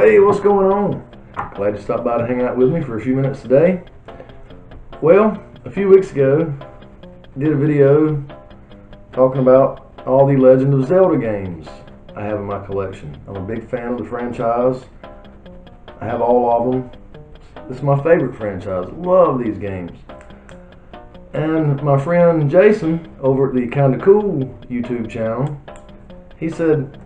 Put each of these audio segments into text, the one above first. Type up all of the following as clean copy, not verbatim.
Hey, what's going on? Glad you stopped by to hang out with me for a few minutes today. Well, a few weeks ago, I did a video talking about all the Legend of Zelda games I have in my collection. I'm a big fan of the franchise. I have all of them. This is my favorite franchise. Love these games. And my friend Jason over at the Kinda Cool YouTube channel, he said,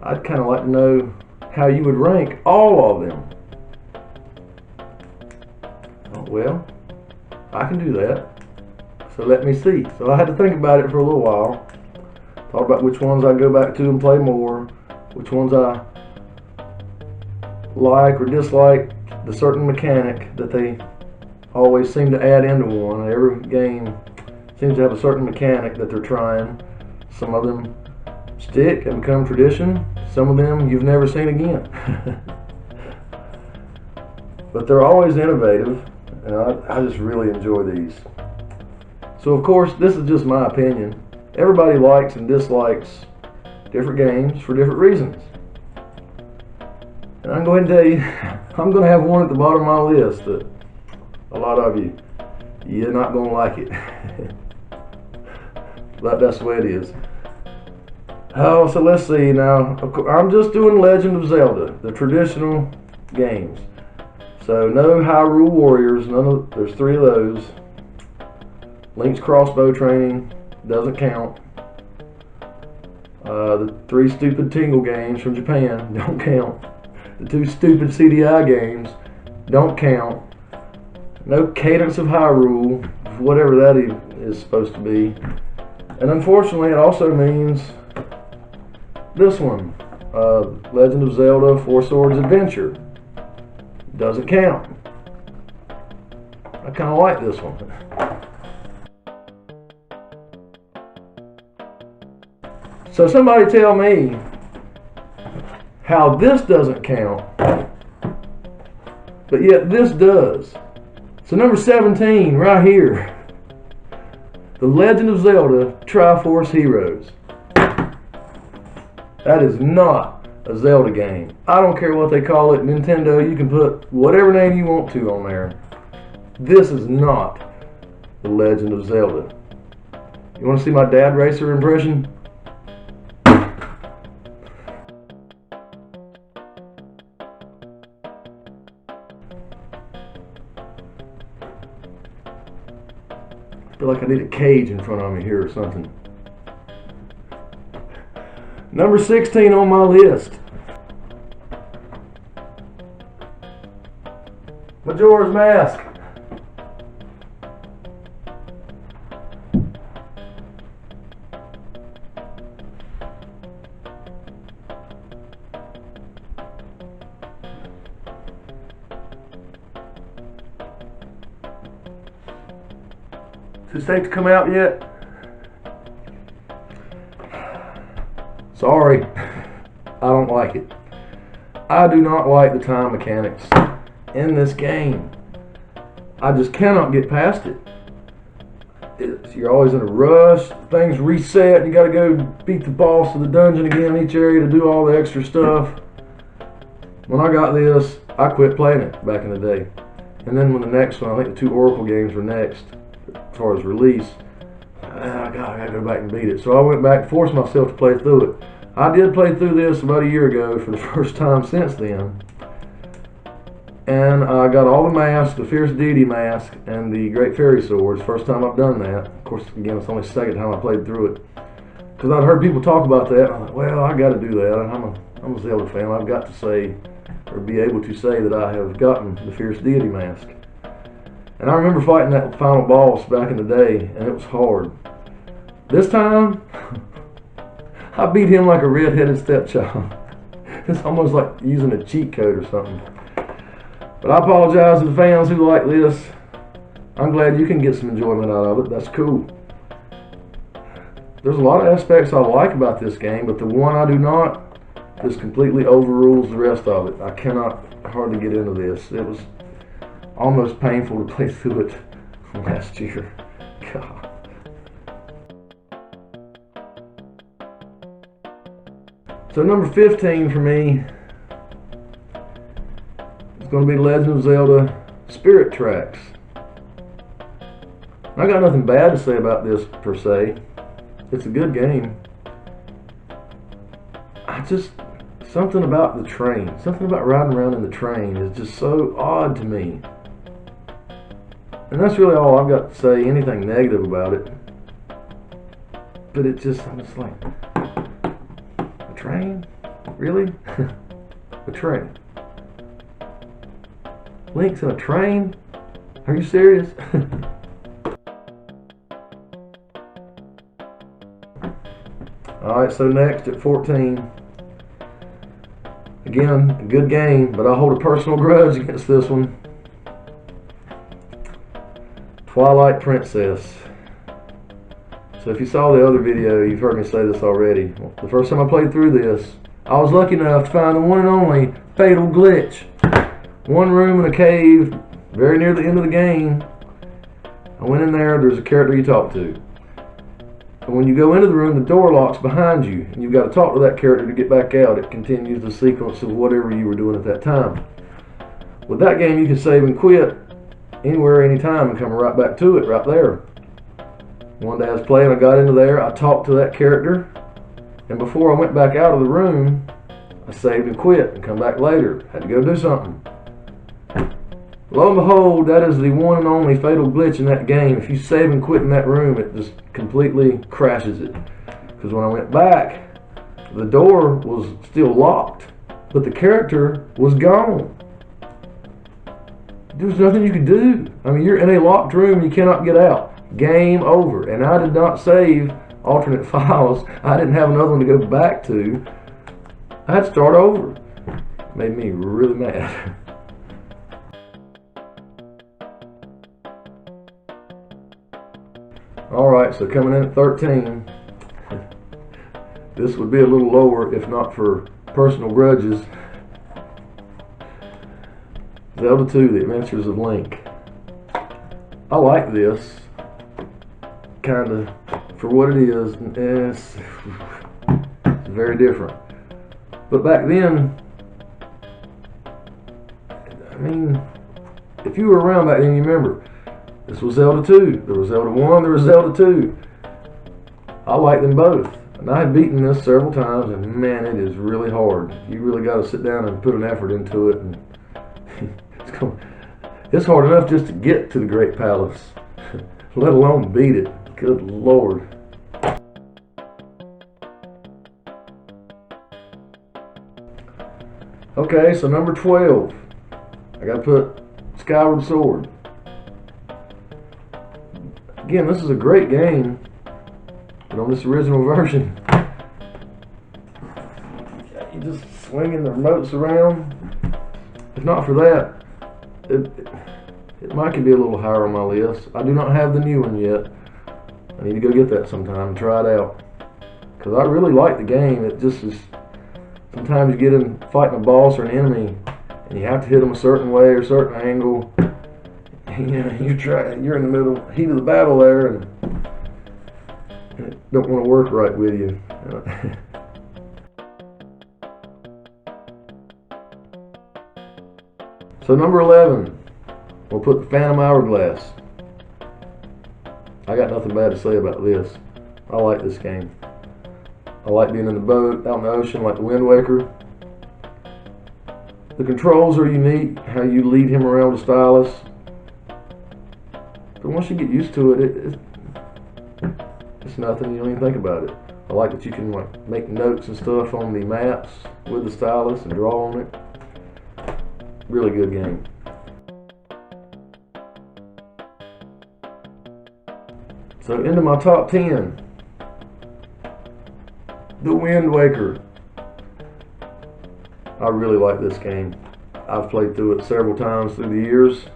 I'd kind of like to know how you would rank all of them. Oh, well, I can do that. So let me see. So I had to think about it for a little while. Thought about which ones I go back to and play more, which ones I like or dislike, the certain mechanic that they always seem to add into one. Every game seems to have a certain mechanic that they're trying. Some of them stick and become tradition. Some of them you've never seen again. But they're always innovative, and I just really enjoy these. So of course, this is just my opinion. Everybody likes and dislikes different games for different reasons. And I'm going to tell you, I'm going to have one at the bottom of my list that a lot of you're not going to like it. But that's the way it is. Oh, so let's see now. I'm just doing Legend of Zelda, the traditional games. So no Hyrule Warriors, there's 3 of those. Link's crossbow training doesn't count. The 3 stupid Tingle games from Japan don't count. The 2 stupid CDI games don't count. No Cadence of Hyrule, whatever that is supposed to be. And unfortunately, it also means this one, Legend of Zelda 4 Swords Adventure, doesn't count. I kind of like this one. So somebody tell me how this doesn't count, but yet this does. So number 17 right here, The Legend of Zelda Triforce Heroes. That is not a Zelda game. I don't care what they call it. Nintendo, you can put whatever name you want to on there. This is not The Legend of Zelda. You want to see my Dad Racer impression? I feel like I need a cage in front of me here or something. Number 16 on my list, Majora's Mask. Is this safe to come out yet? Sorry, I don't like it. I do not like the time mechanics in this game. I just cannot get past it. You're always in a rush, things reset, you gotta go beat the boss of the dungeon again in each area to do all the extra stuff. When I got this, I quit playing it back in the day. And then when the next one, I think the 2 Oracle games were next, as far as release, I gotta go back and beat it. So I went back, forced myself to play through it. I did play through this about a year ago for the first time since then. And I got all the masks, the Fierce Deity Mask, and the Great Fairy Swords. First time I've done that. Of course, again, it's only the second time I played through it. Because I'd heard people talk about that. I thought, well, I got to do that. I'm a Zelda fan. I've got to say, or be able to say that I have gotten the Fierce Deity Mask. And I remember fighting that final boss back in the day, and it was hard. This time, I beat him like a red-headed stepchild. It's almost like using a cheat code or something. But I apologize to the fans who like this. I'm glad you can get some enjoyment out of it. That's cool. There's a lot of aspects I like about this game, but the one I do not just completely overrules the rest of it. I cannot hardly get into this. It was almost painful to play through it last year. God. So number 15 for me going to be Legend of Zelda Spirit Tracks. I got nothing bad to say about this per se. It's a good game. Something about the train, something about riding around in the train is just so odd to me. And that's really all I've got to say, anything negative about it. But I'm just like, a train? Really? A train? Link's in a train? Are you serious? Alright, so next at 14. Again, a good game, but I hold a personal grudge against this one. Twilight Princess. So if you saw the other video, you've heard me say this already. The first time I played through this, I was lucky enough to find the one and only fatal glitch. One room in a cave, very near the end of the game. I went in there, there's a character you talk to. And when you go into the room, the door locks behind you, and you've got to talk to that character to get back out. It continues the sequence of whatever you were doing at that time. With that game, you can save and quit anywhere, anytime, and come right back to it right there. One day I was playing, I got into there, I talked to that character, and before I went back out of the room, I saved and quit and come back later. Had to go do something. Lo and behold, that is the one and only fatal glitch in that game. If you save and quit in that room, it just completely crashes it. Because when I went back, the door was still locked, but the character was gone. There was nothing you could do. I mean, you're in a locked room, you cannot get out. Game over. And I did not save alternate files. I didn't have another one to go back to. I had to start over. Made me really mad. Alright, so coming in at 13, this would be a little lower if not for personal grudges. Zelda 2, The Adventures of Link. I like this, kind of, for what it is. It's very different. But back then, I mean, if you were around back then, you remember, this was Zelda 2. There was Zelda 1, there was Zelda 2. I like them both. And I have beaten this several times, and man, it is really hard. You really got to sit down and put an effort into it. And it's hard enough just to get to the Great Palace, let alone beat it. Good Lord. Okay, so number 12. I got to put Skyward Sword. Again, this is a great game, but on this original version, you just swinging the remotes around. If not for that, it might be a little higher on my list. I do not have the new one yet. I need to go get that sometime and try it out, because I really like the game. It just is, sometimes you get in fighting a boss or an enemy, and you have to hit them a certain way or a certain angle. You know, you're in the middle heat of the battle there, and it don't want to work right with you. So number 11, we'll put the Phantom Hourglass. I got nothing bad to say about this. I like this game. I like being in the boat, out in the ocean, like the Wind Waker. The controls are unique, how you lead him around with a stylus. But once you get used to it, it's nothing. You don't even think about it. I like that you can like make notes and stuff on the maps with the stylus and draw on it. Really good game. So into my top 10. The Wind Waker. I really like this game. I've played through it several times through the years.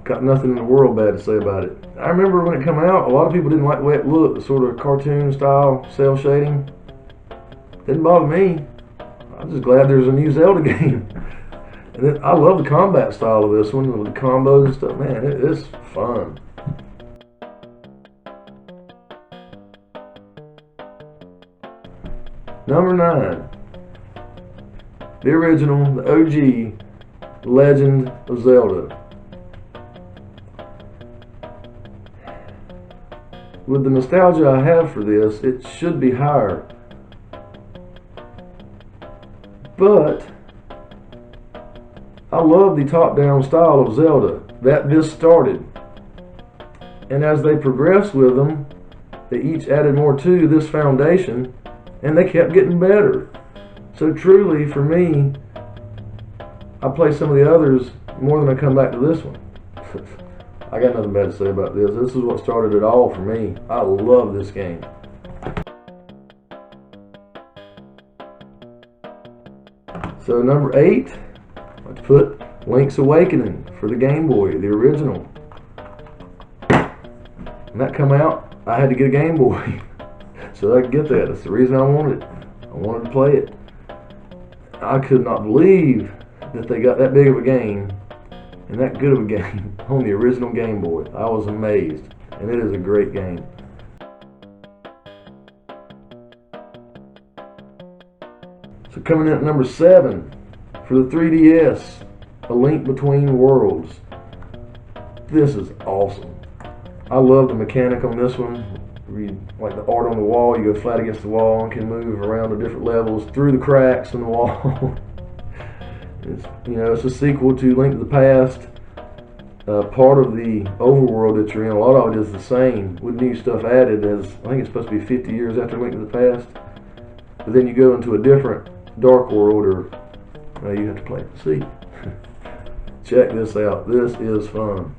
Got nothing in the world bad to say about it. I remember when it came out, a lot of people didn't like the way it looked, the sort of cartoon style cell shading. Didn't bother me. I'm just glad there's a new Zelda game. And then, I love the combat style of this one, with the combos and stuff. Man, it's fun. Number 9. The original, the OG, Legend of Zelda. With the nostalgia I have for this, it should be higher. But I love the top-down style of Zelda that this started. And as they progressed with them, they each added more to this foundation, and they kept getting better. So truly, for me, I play some of the others more than I come back to this one. I got nothing bad to say about this. This is what started it all for me. I love this game. So number 8, let's put Link's Awakening for the Game Boy, the original. When that come out, I had to get a Game Boy so I could get that. That's the reason I wanted it. I wanted to play it. I could not believe that they got that big of a game and that good of a game on the original Game Boy. I was amazed, and it is a great game. So coming in at number 7 for the 3DS, A Link Between Worlds. This is awesome. I love the mechanic on this one. Like the art on the wall, you go flat against the wall and can move around the different levels through the cracks in the wall. It's a sequel to Link to the Past. Part of the overworld that you're in, a lot of it is the same with new stuff added. As I think it's supposed to be 50 years after Link to the Past, but then you go into a different dark world, or you have to play it. See, check this out. This is fun.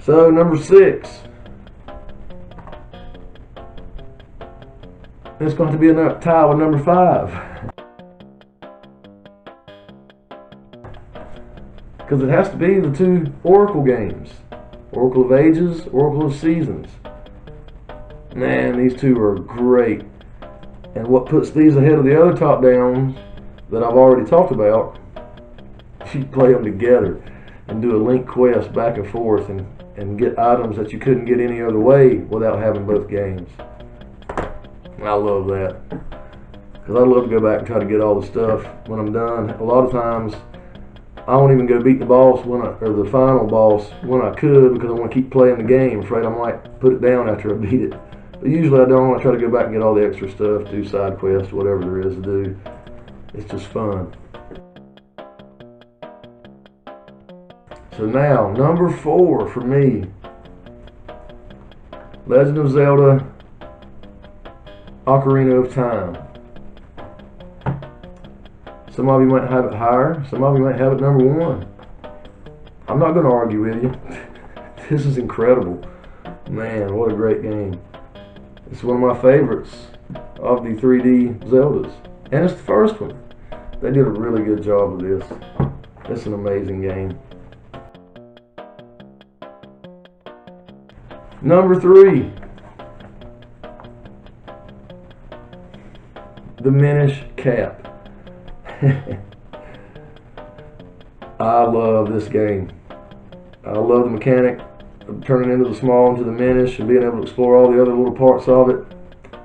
So number 6. It's going to be a tie with number 5. Because it has to be the 2 Oracle games. Oracle of Ages, Oracle of Seasons. Man, these 2 are great. And what puts these ahead of the other top-downs that I've already talked about, you play them together and do a link quest back and forth and get items that you couldn't get any other way without having both games. I love that. Because I love to go back and try to get all the stuff when I'm done. A lot of times, I won't even go beat the boss or the final boss when I could, because I want to keep playing the game. I'm afraid I might put it down after I beat it. But usually I don't. I try to go back and get all the extra stuff, do side quests, whatever there is to do. It's just fun. So now, number 4 for me, Legend of Zelda, Ocarina of Time. Some of you might have it higher, some of you might have it number 1. I'm not going to argue with you. This is incredible. Man, what a great game. It's one of my favorites of the 3D Zeldas. And it's the first one. They did a really good job of this. It's an amazing game. Number 3. Diminished Cap. I love this game. I love the mechanic of turning into the small into the minish and being able to explore all the other little parts of it.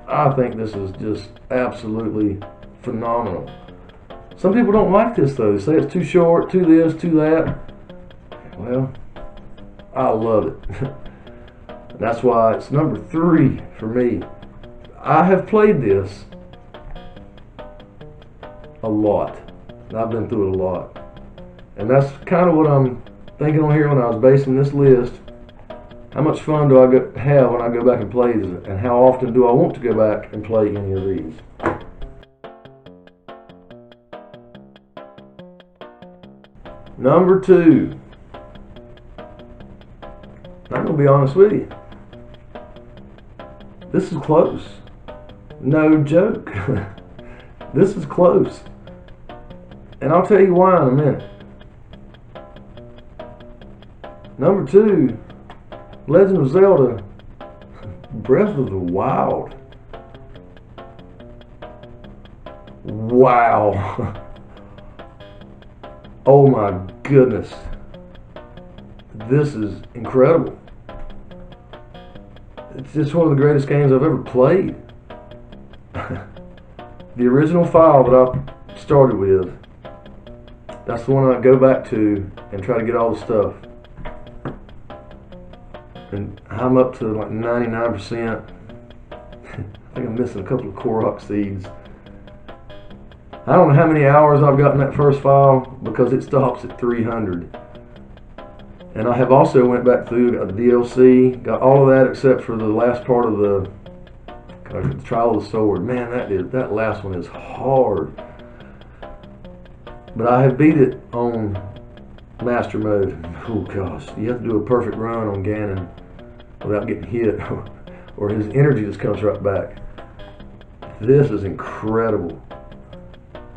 I think this is just absolutely phenomenal. Some people don't like this though. They say it's too short, too this, too that. Well, I love it. That's why it's number 3 for me. I have played this a lot. I've been through it a lot. And that's kind of what I'm thinking on here when I was basing this list. How much fun do I have when I go back and play these? And how often do I want to go back and play any of these? Number 2. I'm going to be honest with you. This is close. No joke. This is close. And I'll tell you why in a minute. Number 2, Legend of Zelda, Breath of the Wild. Wow. Oh my goodness. This is incredible. It's just one of the greatest games I've ever played. the original file that I started with, that's the one I go back to and try to get all the stuff. And I'm up to like 99%. I think I'm missing a couple of Korok seeds. I don't know how many hours I've got in that first file because it stops at 300. And I have also went back through, got the DLC, got all of that except for the last part of the Trial of the Sword. Man, that last one is hard. But I have beat it on Master Mode. Oh gosh, you have to do a perfect run on Ganon without getting hit, or his energy just comes right back. This is incredible.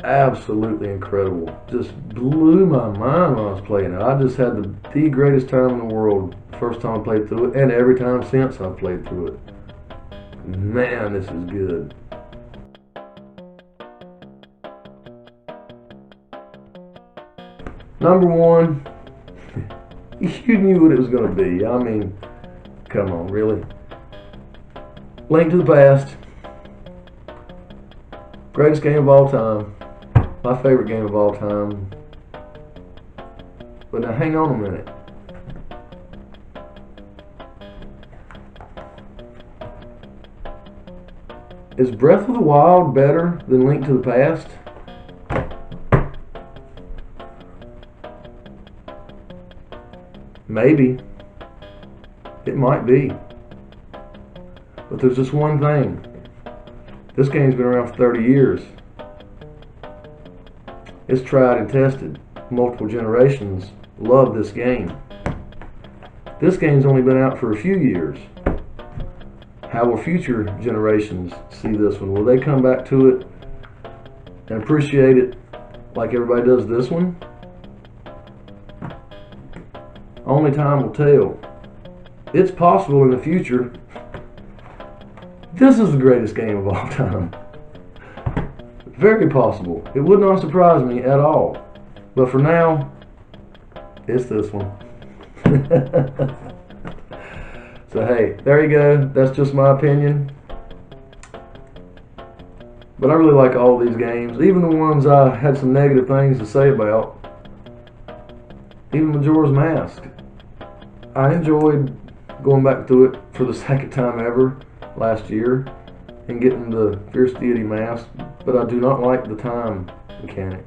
Absolutely incredible. Just blew my mind when I was playing it. I just had the greatest time in the world first time I played through it, and every time since I've played through it. Man, this is good. Number one, you knew what it was going to be. I mean, come on, really? Link to the Past. Greatest game of all time. My favorite game of all time. But now hang on a minute. Is Breath of the Wild better than Link to the Past? Maybe. It might be. But there's just one thing. This game's been around for 30 years. It's tried and tested. Multiple generations love this game. This game's only been out for a few years. How will future generations see this one? Will they come back to it and appreciate it like everybody does this one? Only time will tell. It's possible in the future. This is the greatest game of all time. Very possible. It would not surprise me at all. But for now, it's this one. So hey, there you go. That's just my opinion. But I really like all these games. Even the ones I had some negative things to say about. Even Majora's Mask. I enjoyed going back to it for the second time ever last year and getting the Fierce Deity Mask, but I do not like the time mechanic.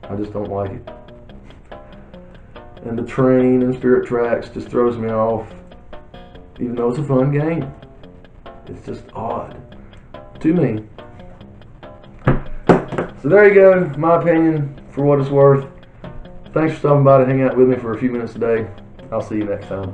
I just don't like it. And the train and Spirit Tracks just throws me off, even though it's a fun game. It's just odd to me. So there you go, my opinion for what it's worth. Thanks for stopping by to hang out with me for a few minutes today. I'll see you next time.